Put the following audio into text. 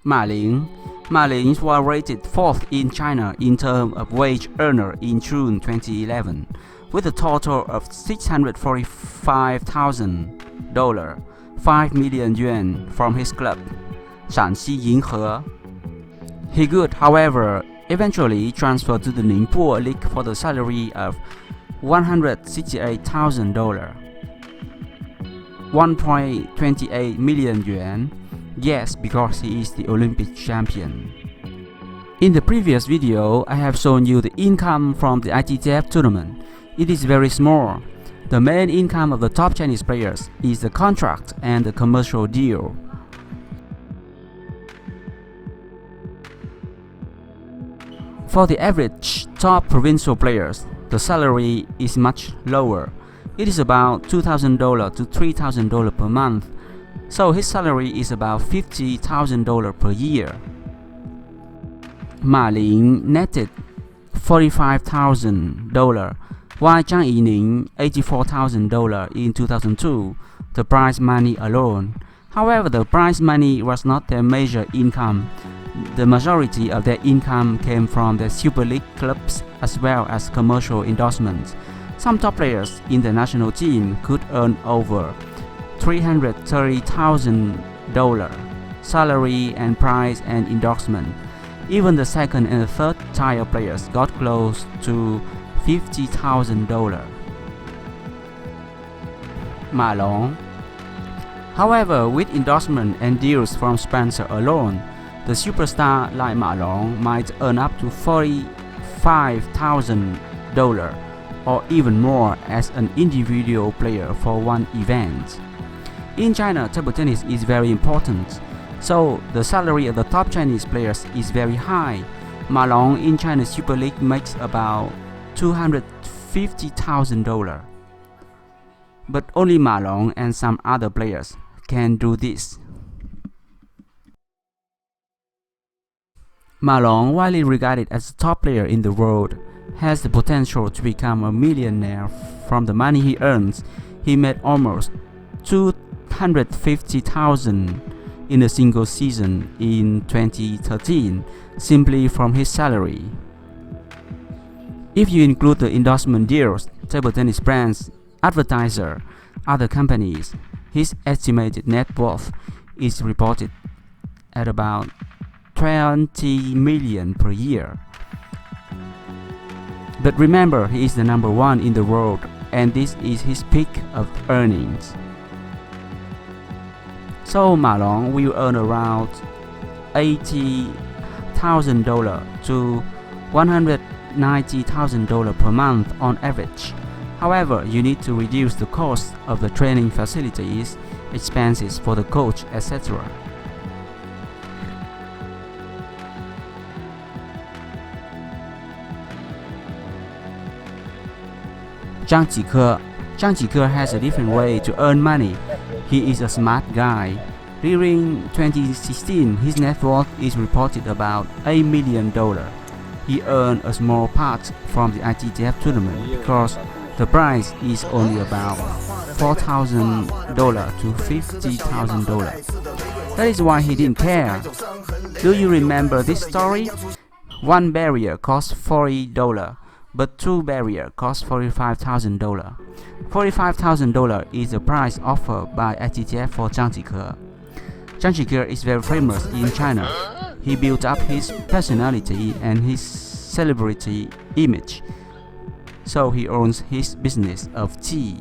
Ma Ling. Ma Ling was rated 4th in China in terms of wage earner in June 2011, with a total of $645,000, 5 million yuan from his club, Shanxi Yinghe. He could, however, eventually transfer to the Ningbo League for the salary of $168,000, 1.28 million yuan. Yes, because he is the Olympic champion. In the previous video, I have shown you the income from the ITTF tournament. It is very small. The main income of the top Chinese players is the contract and the commercial deal. For the average top provincial players, the salary is much lower. It is about $2,000 to $3,000 per month, so his salary is about $50,000 per year. Ma Ling netted $45,000, while Zhang Yining $84,000 in 2002, the prize money alone. However, the prize money was not their major income. The majority of their income came from the Super League clubs as well as commercial endorsements. Some top players in the national team could earn over $330,000 salary and prize and endorsement. Even the second and third tier players got close to $50,000. Ma Long. However, with endorsement and deals from sponsor alone, the superstar like Ma Long might earn up to $45,000 or even more as an individual player for one event. In China, table tennis is very important, so the salary of the top Chinese players is very high. Ma Long in China Super League makes about $250,000. But only Ma Long and some other players can do this. Ma Long, widely regarded as the top player in the world, has the potential to become a millionaire from the money he earns. He made almost $250,000 in a single season in 2013 simply from his salary. If you include the endorsement deals, table tennis brands, advertiser, other companies, his estimated net worth is reported at about 20 million per year. But remember, he is the number one in the world, and this is his peak of earnings. So Ma Long will earn around $80,000 to $190,000 per month on average. However, you need to reduce the cost of the training facilities, expenses for the coach, etc. Zhang Jike. Zhang Jike has a different way to earn money. He is a smart guy. During 2016, his net worth is reported about $8 million. He earned a small part from the ITTF tournament because the prize is only about $4,000 to $50,000. That is why he didn't care. Do you remember this story? One barrier cost $40, but two barriers cost $45,000. $45,000 is the price offered by ITTF for Zhang Jike. Zhang Jike is very famous in China. He built up his personality and his celebrity image, so he owns his business of tea.